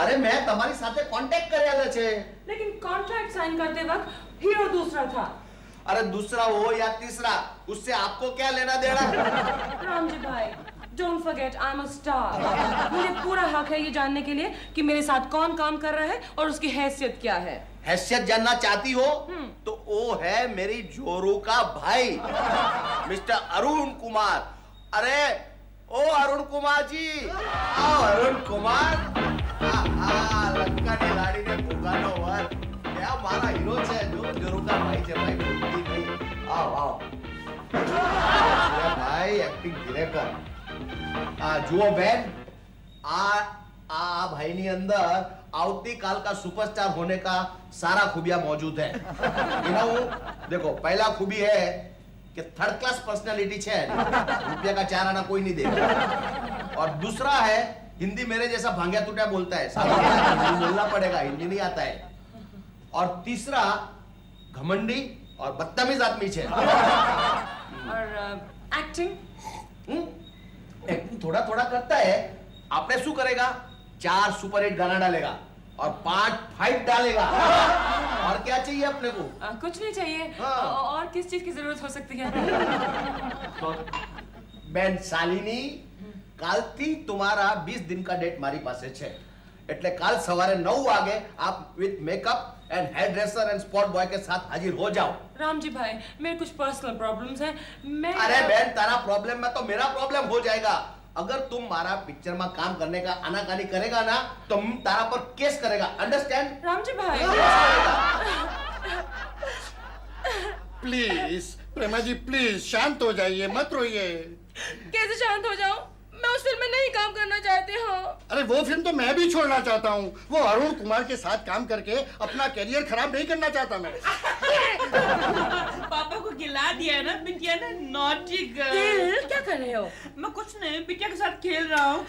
S10: अरे मैं તમારી સાથે કોન્ટેક્ટ કરેલો છે.
S2: लेकिन कॉन्ट्रैक्ट साइन करते वक्त हीरो दूसरा था।
S10: अरे दूसरा हो या तीसरा, उससे आपको क्या लेना देना?
S2: राम जी भाई, don't forget I am a star. मुझे पूरा हक है ये जानने के लिए कि मेरे साथ कौन काम कर रहा है और उसकी हैसियत क्या है।
S10: हैसियत जानना चाहती हो तो वो है मेरी जोरू का भाई मिस्टर अरुण कुमार। अरे ओ अरुण कुमार जी, आओ अरुण कुमार। लंका लाड़ी ने भोगानो वर क्या मारा हीरो છે જો જોरू का भाई છે भाई, भूलती नहीं। आओ आओ मेरा भाई एक्टिंग धीरे कर। जुओ बेन, आ भाई ની અંદર આવતી काल का सुपरस्टार होने का सारा खूबियां मौजूद है। you know, देखो पहला खूबी है कि थर्ड क्लास पर्सनालिटी है, रुपया का 4 आना कोई नहीं देगा। और दूसरा है हिंदी मेरे जैसा भांग्या टूटा बोलता है, हिंदी बोलना पड़ेगा, हिंदी नहीं आता है। और तीसरा घमंडी और बदतमीज आदमी है।
S2: और एक्टिंग
S10: एक्टिंग थोड़ा थोड़ा करता है। आपने शू करेगा? 4 सुपरहिट गाना डालेगा और 5 फाइट डालेगा। और क्या चाहिए अपने को?
S2: कुछ नहीं चाहिए।
S10: हाँ।
S2: और किस चीज की जरूरत हो सकती है?
S10: બેન શાલિની, કાલથી તમારા 20 दिन का डेट મારી પાસે છે, એટલે કાલ સવારે 9 વાગે आप with makeup and hair dresser and spot boy के साथ हाजिर हो जाओ।
S2: राम जी भाई, मेरे कुछ पर्सनल प्रॉब्लम्स हैं। मैं
S10: अरे बहन, तारा प्रॉब्लम में तो मेरा प्रॉब्लम हो जाएगा। अगर तुम मारा पिक्चर में काम करने का आनाकानी करेगा ना तो हम तारा पर केस करेगा, अंडरस्टैंड?
S2: राम जी भाई,
S9: प्लीज प्रेमा जी, प्लीज शांत हो जाइए, मत रोइए।
S2: कैसे शांत हो जाऊं? मैं उस फिल्म में नहीं काम करना चाहती हूँ।
S9: अरे वो फिल्म तो मैं भी छोड़ना चाहता हूँ। वो अरुण कुमार के साथ काम करके अपना करियर खराब नहीं करना चाहता मैं।
S6: पापा को गिला दिया ना बिटिया ने, नॉटी गर्ल।
S2: दिल, क्या कर रहे हो?
S6: मैं कुछ नहीं, बिटिया के साथ खेल रहा हूँ।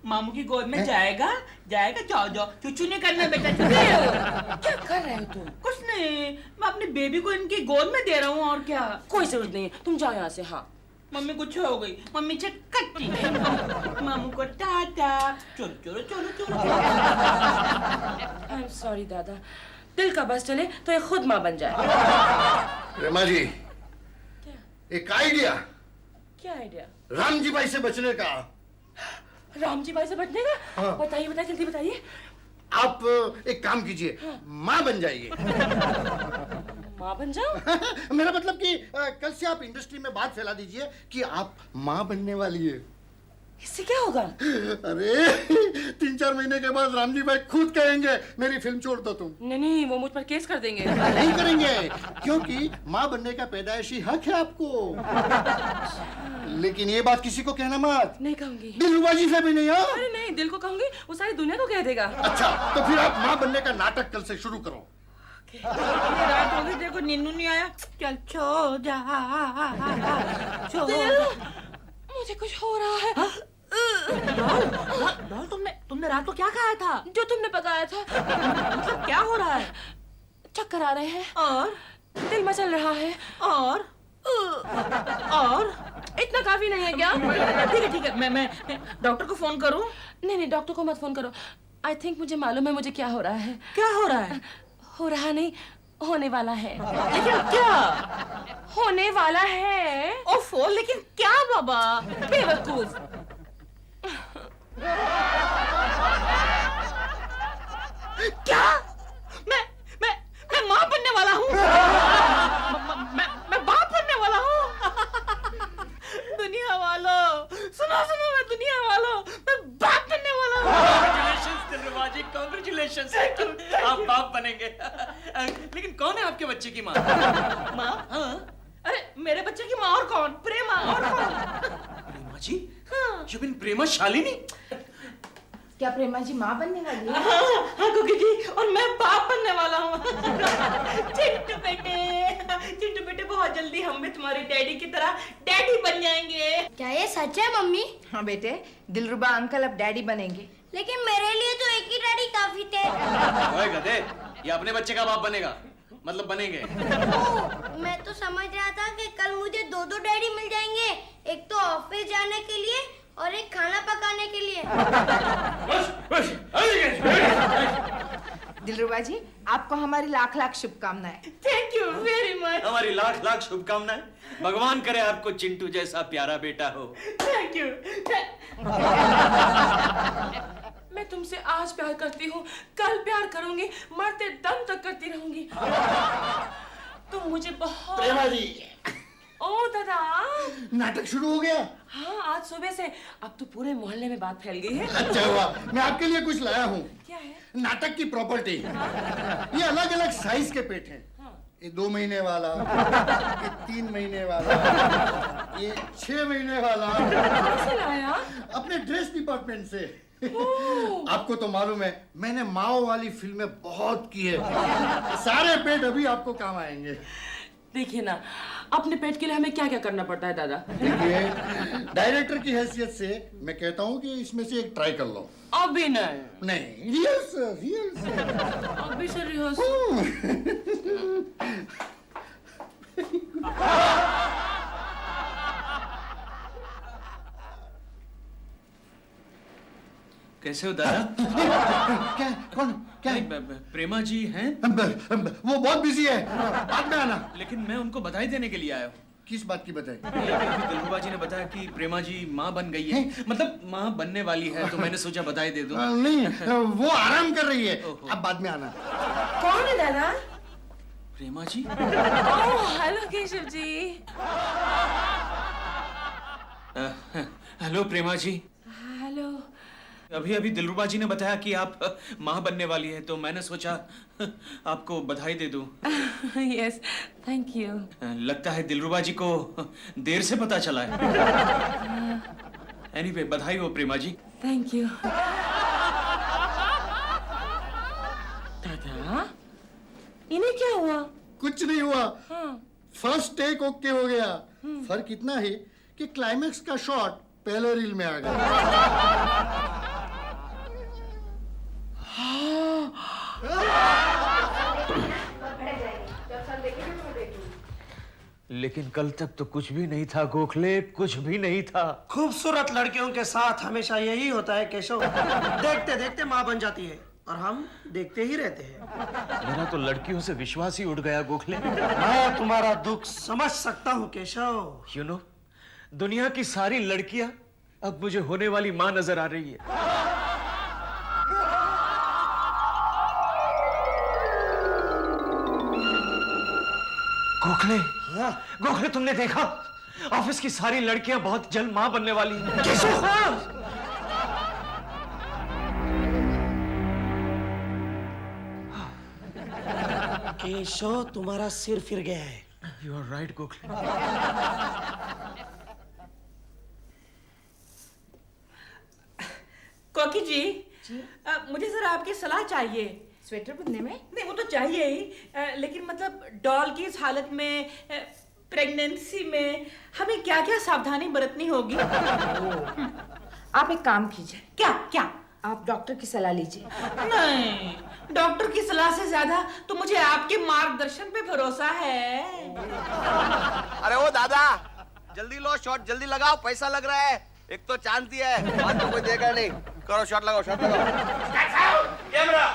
S6: मामू की गोद में जाएगा, जाएगा, जाओ जाओ, चुचू नहीं करना बेटा।
S2: क्या कर रहे हो तुम?
S6: कुछ नहीं, मैं अपनी बेबी को इनकी गोद में दे रहा हूँ, और क्या।
S2: कोई जरूरत नहीं है, तुम जाओ यहाँ से। हाँ,
S6: मम्मी कुछ हो गई, मम्मी चक्कटी। मामू को टाटा, चलो चलो चलो चलो।
S2: आई एम सॉरी दादा, दिल का बस चले तो ये खुद माँ बन जाए।
S9: प्रेमा जी, एक आइडिया।
S2: क्या आइडिया?
S9: राम जी भाई से बचने का।
S2: राम जी भाई से बचने का?
S9: हाँ।
S2: बताइए बताइए, जल्दी बताइए।
S9: आप एक काम कीजिए, माँ बन जाइए।
S2: माँ बन जाओ?
S9: मेरा मतलब कि कल से आप इंडस्ट्री में बात फैला दीजिए कि आप माँ बनने वाली है।
S2: इससे क्या होगा?
S9: अरे 3-4 महीने के बाद रामजी भाई खुद कहेंगे मेरी फिल्म छोड़ दो तुम।
S2: नहीं नहीं, वो मुझ पर केस कर देंगे।
S9: नहीं करेंगे, क्योंकि माँ बनने का पैदाइशी हक है आपको। लेकिन ये बात किसी को कहना मत।
S2: नहीं कहूंगी।
S9: दिलरुबाजी से भी नहीं। हाँ,
S2: अरे नहीं, दिल को कहूंगी, वो सारी दुनिया को कह देगा।
S9: अच्छा, तो फिर आप माँ बनने का नाटक कल से शुरू करो।
S6: रात हो गई, देखो नींदू नहीं आया। चल छो जा, छो।
S2: मुझे कुछ हो रहा है।
S6: डॉल, तुमने रात को क्या खाया था?
S2: जो तुमने पकाया था।
S6: मतलब क्या हो रहा है?
S2: चक्कर आ रहे हैं
S6: और
S2: दिल मचल रहा है।
S6: और
S2: इतना काफी नहीं है क्या?
S6: ठीक है, मैं डॉक्टर को फोन करूं?
S2: नहीं नहीं, डॉक्टर को मत फोन करो। आई थिंक मुझे मालूम है मुझे क्या हो रहा है।
S6: क्या हो रहा है?
S2: हो रहा नहीं, होने वाला है।
S6: लेकिन क्या
S2: होने वाला है?
S6: ओफो, लेकिन क्या बाबा?
S2: बेवकूफ।
S6: क्या? मैं माँ बनने वाला हूँ। मैं बाप बनने वाला हूँ। दुनिया वालों सुनो, मैं दुनिया वालों, मैं बाप बनने वाला हूँ।
S1: कांग्रेचुलेशंस, आप बाप बनेंगे। लेकिन कौन है आपके बच्चे की माँ?
S6: माँ? हाँ? अरे मेरे बच्चे की माँ और कौन? प्रेमा, और कौन?
S1: प्रेमा जी? You mean प्रेमा शालिनी?
S3: क्या प्रेमा जी माँ बनने वाली है?
S6: हाँ कुकी जी, और मैं बाप बनने वाला हूँ। चिंटू बेटे बहुत जल्दी हम भी तुम्हारे डैडी की तरह डैडी बन जाएंगे।
S3: क्या ये सच है मम्मी?
S11: हाँ बेटे, दिलरुबा अंकल अब डैडी बनेंगे।
S3: लेकिन मेरे लिए तो एक ही डैडी काफी थे।
S1: ओए गधे, ये अपने बच्चे का बाप बनेगा, मतलब बनेंगे।
S3: मैं तो समझ रहा था कि कल मुझे 2 डैडी मिल जाएंगे, एक तो ऑफिस जाने के लिए
S12: और एक खाना पकाने के लिए।
S11: दिलरुबा जी, आपको हमारी लाख लाख शुभकामनाएं।
S6: Thank you very much.
S1: हमारी लाख लाख शुभकामनाएं। भगवान करे आपको चिंटू जैसा प्यारा बेटा हो।
S6: Thank you.
S2: मैं तुमसे आज प्यार करती हूँ, कल प्यार करूंगी, मरते दम तक करती रहूंगी। तुम मुझे बहुत।
S9: प्रेमा जी,
S2: ओ दादा,
S9: नाटक शुरू हो गया?
S2: हाँ, आज सुबह से। अब तो पूरे मोहल्ले में बात फैल गई है।
S9: अच्छा हुआ, मैं आपके लिए कुछ लाया हूँ।
S2: क्या है?
S9: नाटक की प्रॉपर्टी। ये अलग अलग साइज के पेट हैं। ये 2 महीने वाला, ये 3 महीने वाला, ये 6 महीने वाला।
S2: कहाँ से लाया?
S9: अपने ड्रेस डिपार्टमेंट से। आपको तो मालूम है, मैंने माओ वाली फिल्में बहुत की है। सारे पेट अभी आपको काम आएंगे।
S2: देखिए ना, अपने पेट के लिए हमें क्या क्या करना पड़ता है दादा।
S9: देखिए, डायरेक्टर की हैसियत से मैं कहता हूँ कि इसमें से एक ट्राई कर लो।
S2: अभी नहीं।
S9: नहीं, रिहर्सल, रिहर्सल।
S2: अभी से रिहर्सल।
S1: कैसे हो दादा?
S9: क्या? कौन? क्या?
S1: प्रेमा जी हैं?
S9: वो बहुत बिजी है, बाद में आना।
S1: लेकिन मैं उनको बधाई देने के लिए आया हूँ।
S9: किस बात की बधाई?
S1: दिलरुबा जी ने बताया कि प्रेमा जी माँ बन गई है, मतलब माँ बनने वाली है, तो मैंने सोचा बधाई दे दूं।
S9: नहीं, वो आराम कर रही है, अब बाद में आना।
S2: कौन है दादा?
S1: प्रेमा जी?
S2: ओह, हेलो केशव जी।
S1: हेलो प्रेमा जी।
S2: हेलो।
S1: अभी अभी दिलरुबा जी ने बताया कि आप माँ बनने वाली है, तो मैंने सोचा आपको बधाई दे दूं।
S2: Yes, thank you.
S1: लगता है दिलरुबा जी को देर से पता चला है। एनीवे, बधाई हो प्रेमा जी।
S2: Thank you. दादा, इन्हें क्या हुआ?
S9: कुछ नहीं हुआ।
S2: हाँ।
S9: फर्स्ट टेक ओके हो गया। फर्क इतना है कि क्लाइमेक्स का शॉट पहले रील में आ गया।
S4: लेकिन कल तक तो कुछ भी नहीं था गोखले, कुछ भी नहीं था।
S5: खूबसूरत लड़कियों के साथ हमेशा यही होता है केशव। देखते देखते माँ बन जाती है और हम देखते ही रहते हैं।
S4: मेरा तो लड़कियों से विश्वास ही उड़ गया गोखले।
S5: मैं तुम्हारा दुख समझ सकता हूँ केशव।
S4: यू नो, दुनिया की सारी लड़कियां अब मुझे होने वाली माँ नजर आ रही है। गोखले, गोखले, तुमने देखा? ऑफिस की सारी लड़कियां बहुत जल्द माँ बनने वाली हैं।
S5: केशव, तुम्हारा सिर फिर गया है।
S4: You are right Gokhale.
S6: Koki ji, मुझे जरा आपकी सलाह चाहिए।
S11: स्वेटर बुनने में?
S6: नहीं, वो तो चाहिए ही, लेकिन मतलब डॉल की इस हालत में, प्रेगनेंसी में हमें क्या क्या सावधानी बरतनी होगी?
S11: आप एक काम कीजिए।
S6: क्या? क्या?
S11: आप डॉक्टर की सलाह लीजिए।
S6: नहीं, डॉक्टर की सलाह से ज्यादा तो मुझे आपके मार्गदर्शन पे भरोसा है।
S10: अरे ओ दादा, जल्दी लो, शॉट जल्दी लगाओ, पैसा लग रहा है। एक तो चांदी है, बाद में कोई देगा नहीं। करो, शॉट लगाओ, शॉट लगाओ। कैमरा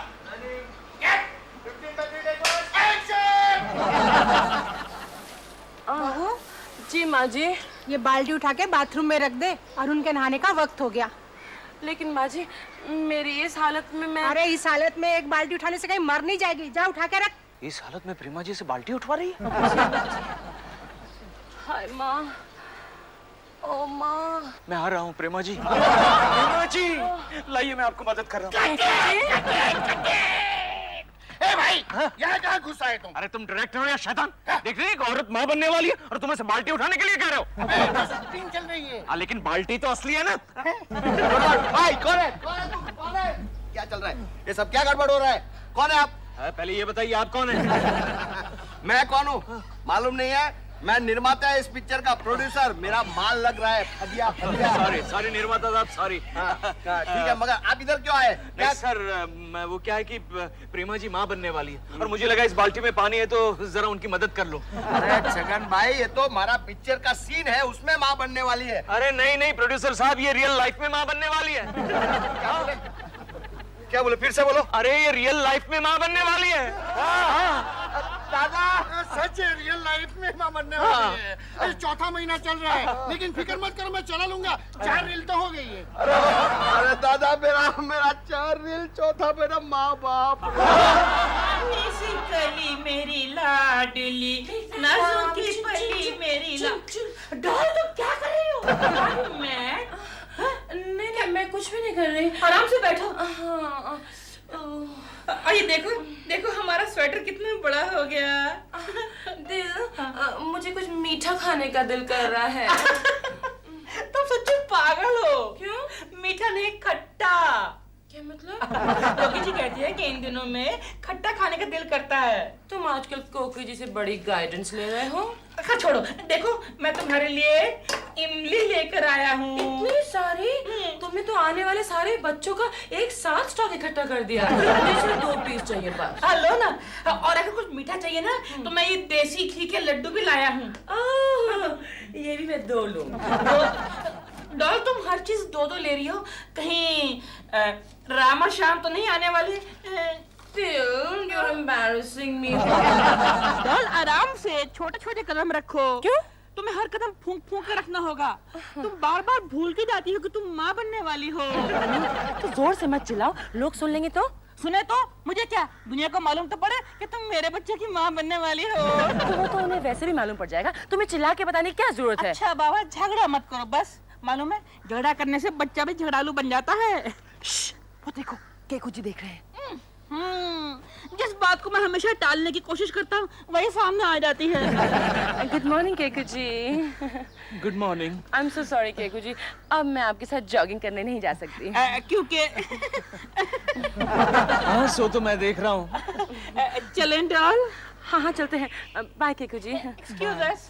S2: जी माँ जी।
S3: ये बाल्टी उठा के बाथरूम में रख दे और उनके नहाने का वक्त हो गया।
S2: लेकिन माँ जी, मेरी इस हालत में मैं।
S3: अरे इस हालत में एक बाल्टी उठाने से कहीं मर नहीं जाएगी। जा उठा के रख।
S4: इस हालत में प्रेमा जी से बाल्टी उठवा रही है?
S2: हाय माँ, ओ माँ।
S4: मैं आ रहा हूँ प्रेमा जी। प्रेमा जी, लाइए, मैं आपको मदद कर रहा हूँ।
S9: ए भाई, यहाँ कहाँ घुसा है तुम?
S4: अरे तुम डायरेक्टर हो या शैतान? देख रही है कि औरत माँ बनने वाली है और तुम ऐसे बाल्टी उठाने के लिए कह रहे हो?
S9: शूटिंग चल रही है।
S4: हाँ, लेकिन बाल्टी तो असली है ना।
S10: भाई कौन है? कौन है? क्या चल रहा है? ये सब क्या गड़बड़ हो रहा है? कौन है आप?
S4: पहले ये बताइए, आप कौन है?
S10: मैं कौन हूँ मालूम नहीं है? मैं निर्माता है इस पिक्चर का, प्रोड्यूसर। मेरा माल लग रहा है फदिया फदिया।
S1: सॉरी निर्माता साहब, सॉरी।
S10: ठीक है, मगर आप इधर क्यों आए?
S1: नहीं सर, वो क्या है कि प्रेमा जी माँ बनने वाली है और मुझे लगा इस बाल्टी में पानी है तो जरा उनकी मदद कर लो।
S10: अरे छगन भाई, ये तो हमारा पिक्चर का सीन है, उसमें माँ बनने वाली है।
S1: अरे नहीं प्रोड्यूसर साहब, ये रियल लाइफ में माँ बनने वाली है।
S10: क्या बोले? फिर से बोलो।
S1: अरे ये रियल लाइफ में माँ बनने वाली है।
S10: दादा
S9: सच है, रियल लाइफ में मां बनने वाली है। अरे चौथा महीना चल रहा है, लेकिन फिक्र मत करो, मैं चला लूंगा। 4 रील तो हो गई है।
S10: अरे दादा, मेरा 4 रील, चौथा मेरा माँ बाप।
S6: सी कली मेरी लाडली, नाजुकी पली मेरी
S2: डॉल, तुम क्या कर रही हो?
S6: मैं
S2: नहीं, मैं कुछ भी नहीं कर रही।
S6: आराम से बैठो।
S2: हाँ।
S6: ये देखो हमारा स्वेटर कितना बड़ा हो गया।
S2: दिल, मुझे कुछ मीठा खाने का दिल कर रहा है।
S6: तुम सच्ची पागल हो।
S2: क्यों?
S6: मीठा नहीं, खट्टा।
S2: क्या मतलब?
S6: कोकी जी कहती है कि इन दिनों में खट्टा खाने का दिल करता है।
S2: तुम आजकल कोकी जी से बड़ी गाइडेंस ले रहे हो।
S6: अच्छा छोड़ो, देखो मैं तुम्हारे लिए इमली लेकर आया हूँ।
S2: इतनी सारी? तुमने तो आने वाले सारे बच्चों का एक साथ स्टॉक इकट्ठा कर दिया। मुझे 2 पीस चाहिए बस।
S6: लो ना, और अगर कुछ मीठा चाहिए ना तो मैं ये देसी घी के लड्डू भी लाया हूँ।
S2: ये भी मैं 2 लूँ।
S6: डॉल, तुम हर चीज 2 ले रही हो, कहीं राम और श्याम तो नहीं आने वाले?
S2: You're embarrassing me.
S6: डॉल, आराम से छोटे कदम रखो।
S2: क्यों?
S6: तुम्हें हर कदम फूंक के रखना होगा। तुम बार भूल के जाती हो कि तुम माँ बनने वाली हो।
S2: तो जोर से मत चिल्लाओ, लोग सुन लेंगे तो।
S6: सुने तो मुझे क्या, दुनिया को मालूम तो पड़े कि तुम मेरे बच्चे की माँ बनने वाली हो।
S2: तो वो तो उन्हें वैसे भी मालूम पड़ जाएगा, तुम्हें चिल्ला के बताने की क्या जरूरत है?
S6: अच्छा बाबा, झगड़ा मत करो बस। मालूम है, झगड़ा करने से बच्चा भी झगड़ालू बन जाता है।
S2: वो देखो, केकू जी देख रहे हैं।
S6: जिस बात को मैं हमेशा टालने की कोशिश करता हूँ वही सामने आ जाती है।
S2: Good morning Keku ji.
S1: Good morning.
S2: I am so sorry Keku ji, अब मैं आपके साथ जॉगिंग करने नहीं जा सकती।
S6: क्योंकि
S1: हाँ, सो तो मैं देख रहा हूँ।
S6: चलें डॉल?
S2: हाँ चलते हैं। Bye Keku ji.
S6: Excuse us.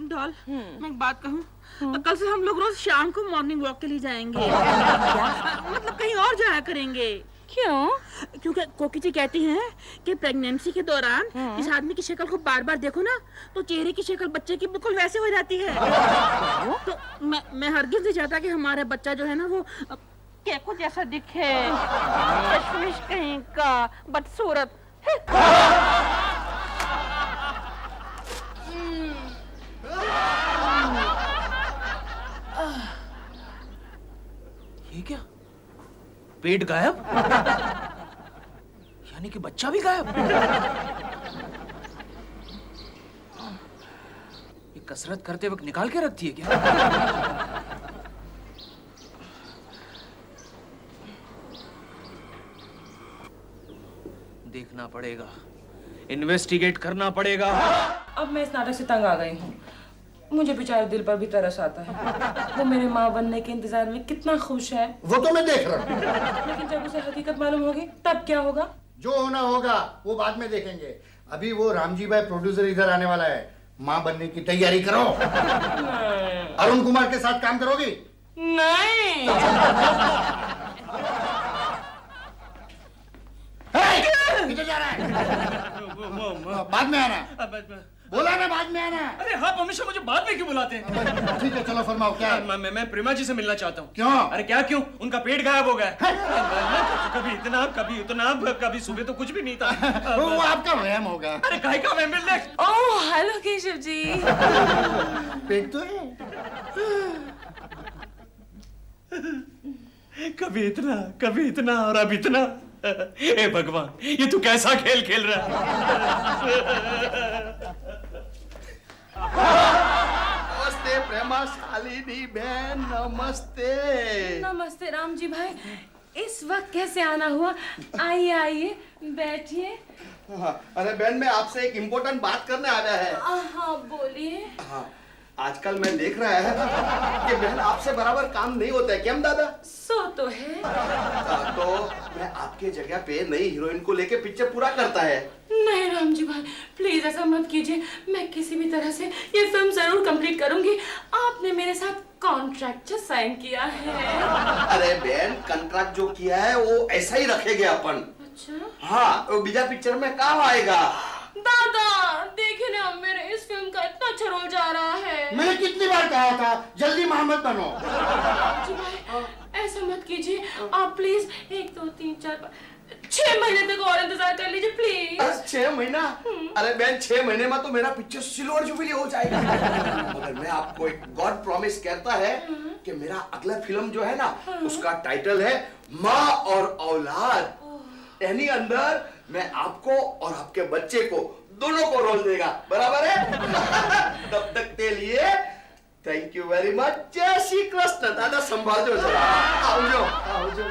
S6: Doll, मैं एक बात कहूँ, कल से हम लोग रोज शाम को मॉर्निंग वॉक के लिए जाएंगे। मतलब कहीं और जाया करेंगे।
S2: क्यों?
S6: क्योंकि कोकी जी कहती हैं कि प्रेगनेंसी के दौरान इस आदमी की शक्ल को बार देखो ना तो चेहरे की शक्ल बच्चे की बिल्कुल वैसे हो जाती है। तो मैं हरगिज़ नहीं चाहता कि हमारा बच्चा जो है ना वो केकू जैसा दिखे। कश्मीश कहीं का बदसूरत।
S1: ये क्या, पेट गायब? यानी कि बच्चा भी गायब? ये कसरत करते वक्त निकाल के रखती है क्या? देखना पड़ेगा, इन्वेस्टिगेट करना पड़ेगा।
S2: अब मैं इस नाटक से तंग आ गई हूँ। मुझे बेचारे दिल पर भी तरस आता है। वो मेरे माँ बनने के इंतजार में कितना खुश है।
S9: वो तो मैं देख रहा हूँ।
S2: लेकिन जब उसे हकीकत मालूम होगी तब क्या होगा?
S9: जो होना होगा वो बाद में देखेंगे। अभी वो रामजी भाई प्रोड्यूसर इधर आने वाला है। माँ बनने की तैयारी करो। अरुण कुमार के साथ काम करोगी?
S2: नहीं।
S9: किधर जा रहा है? बाद में आना। बोला ना बाद में आना।
S1: अरे आप हमेशा मुझे बाद में क्यों बुलाते हैं?
S9: ठीक है, चलो फरमाओ क्या है?
S1: मैं प्रेमा जी से मिलना चाहता हूँ।
S9: क्यों?
S1: अरे क्या क्यों? उनका पेट गायब हो गया। कभी इतना कभी उतना, कभी सुबह तो कुछ भी नहीं था।
S9: वो आपका वहम होगा।
S1: अरे काहे का वहम?
S2: Oh hello Keshav ji.
S9: पेट तो है।
S1: कभी इतना और अब इतना। हे भगवान, ये तू कैसा खेल खेल रहा है?
S10: नमस्ते प्रेमा शालिनी बहन, नमस्ते।
S2: नमस्ते राम जी भाई, इस वक्त कैसे आना हुआ? आइए आइए बैठिए।
S10: अरे बहन, मैं आपसे एक इम्पोर्टेंट बात करने आया है।
S2: हाँ बोलिए।
S10: हाँ,
S8: आजकल मैं देख रहा है कि बहन आपसे बराबर काम नहीं होता है, क्या दादा?
S2: सो तो है।
S8: तो मैं आपके जगह पे नई हीरोइन को लेके पिक्चर पूरा करता है।
S2: नहीं राम जी भाई, प्लीज ऐसा मत कीजिए। मैं किसी भी तरह से ये फिल्म जरूर कंप्लीट करूंगी। आपने मेरे साथ कॉन्ट्रैक्ट साइन किया है।
S8: अरे बहन, कॉन्ट्रैक्ट जो किया है वो ऐसा ही रखेंगे अपन।
S2: अच्छा?
S8: हाँ, वो बीजा पिक्चर में काम आएगा।
S2: दादा देखिए ना, मेरे इस फिल्म का इतना अच्छा रोल जा रहा है।
S9: मैंने कितनी बार कहा था जल्दी मोहम्मद बनो।
S2: जी भाई ऐसा मत कीजिए आप, प्लीज 1 2 3 4 5 6 महीने तक और इंतजार कर लीजिए प्लीज।
S8: 6 महीना? अरे बहन, 6 महीने में तो मेरा पिक्चर सिल्वर जुबली हो जाएगा। मगर मैं आपको एक गॉड प्रॉमिस कहता है कि मेरा अगला फिल्म जो है ना, उसका टाइटल है माँ और औलाद। यानी अंदर मैं आपको और आपके बच्चे को दोनों को रोल देगा, बराबर है? तब तक के लिए थैंक यू वेरी मच। जय श्री कृष्ण। दादा संभाल जो, आओ जो, आओ जो।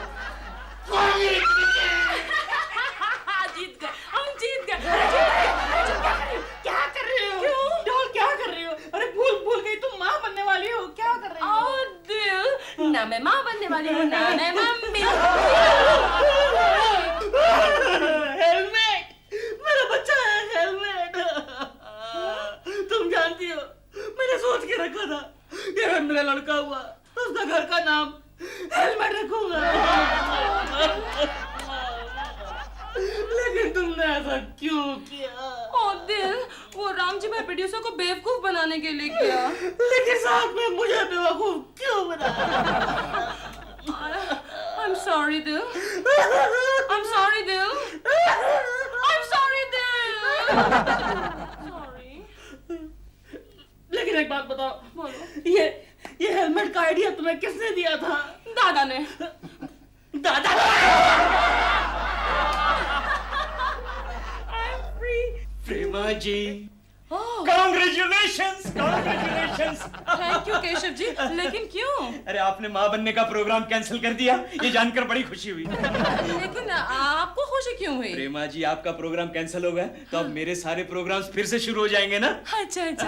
S2: जीत गए, हम जीत गए।
S6: क्या कर रहे हो? डॉल क्या कर रही हो? अरे भूल गई, तुम माँ बनने वाली हो। क्या कर रही हो?
S2: ओ दिल, ना मैं माँ बनने वाली हूँ, ना मैं मम्मी।
S6: हेलमेट, मेरा बच्चा है हेलमेट। तुम जानती हो, मैंने सोच के रखा था कि अगर मेरा लड़का हुआ तो उसका घर का नाम हेलमेट रखूंगा। लेकिन तुमने ऐसा क्यों किया?
S2: ओ दिल, वो राम जी भाई प्रोड्यूसर को बेवकूफ बनाने के लिए किया।
S6: लेकिन साथ में मुझे बेवकूफ क्यों बनाया?
S2: I'm sorry दिल, I'm sorry दिल, I'm sorry दिल। Sorry।
S6: लेकिन एक बात बताओ,
S2: बोलो।
S6: ये हेलमेट का आइडिया तुम्हें किसने दिया था?
S2: दादा ने।
S6: दादा?
S1: Prema ji, Congratulations, congratulations।
S2: Thank you Keshav ji, लेकिन क्यों?
S1: अरे आपने माँ बनने का प्रोग्राम कैंसिल कर दिया, ये जानकर बड़ी खुशी हुई।
S2: लेकिन आपको खुशी क्यों हुई?
S1: प्रेमा जी, आपका प्रोग्राम कैंसिल हो गया तो अब मेरे सारे प्रोग्राम्स फिर से शुरू हो जाएंगे ना।
S2: अच्छा अच्छा।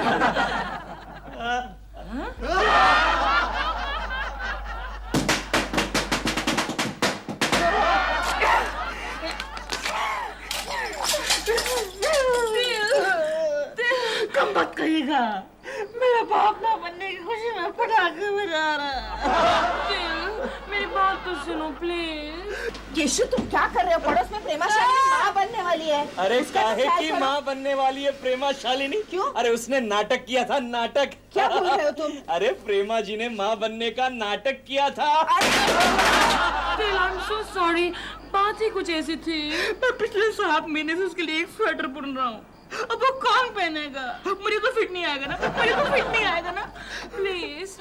S6: कम मत कहिएगा, मेरा बाप ना बनने की खुशी में पटाखे बजा रहा।
S2: मेरी बात तो सुनो प्लीज।
S11: केशव तुम क्या कर रहे हो? पड़ोस में प्रेमा शालिनी माँ बनने वाली है।
S1: अरे
S11: उसका
S1: काहे
S11: ख्याल
S1: की
S11: करो।
S1: माँ बनने वाली है प्रेमा शालिनी?
S11: क्यों?
S1: अरे उसने नाटक किया था, नाटक।
S11: क्या बोल रहे हो तुम?
S1: अरे प्रेमा जी ने माँ बनने का नाटक किया था।
S2: I'm so sorry, बात ही कुछ ऐसी थी।
S6: मैं पिछले 7 महीने से उसके लिए एक स्वेटर बुन रहा हूँ। अब वो कौन पहनेगा? मुझे तो फिट नहीं आएगा ना, मुझे तो फिट नहीं आएगा ना।
S2: प्लीज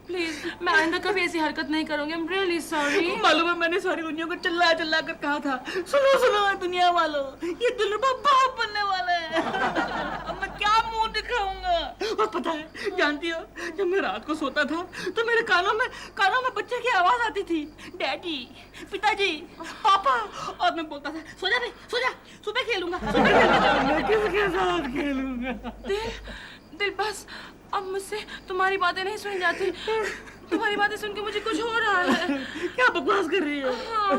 S2: प्लीज, मैं आइंदा कभी ऐसी हरकत नहीं करूंगी। I'm really sorry।
S6: मालूम है, मैंने सारी दुनिया को चिल्ला चिल्ला कर कहा था, सुनो सुनो दुनिया वालों, ये दिलरुबा बाप बनने वाला है। अब मैं क्या मुंह दिखाऊंगा? और पता है, जानती हो, जब मैं रात को सोता था तो मेरे कानों में बच्चे की आवाज आती थी, डैडी, पिताजी, पापा। और मैं बोलता था, सो जा भाई, सो जा, सुबह खेलूंगा, मैं किसके साथ खेलूंगा?
S2: दिल बस, अब मुझसे तुम्हारी बातें नहीं सुनी जाती। तुम्हारी बातें सुन के मुझे कुछ हो रहा है।
S6: क्या बकवास कर रही हो?
S2: हाँ।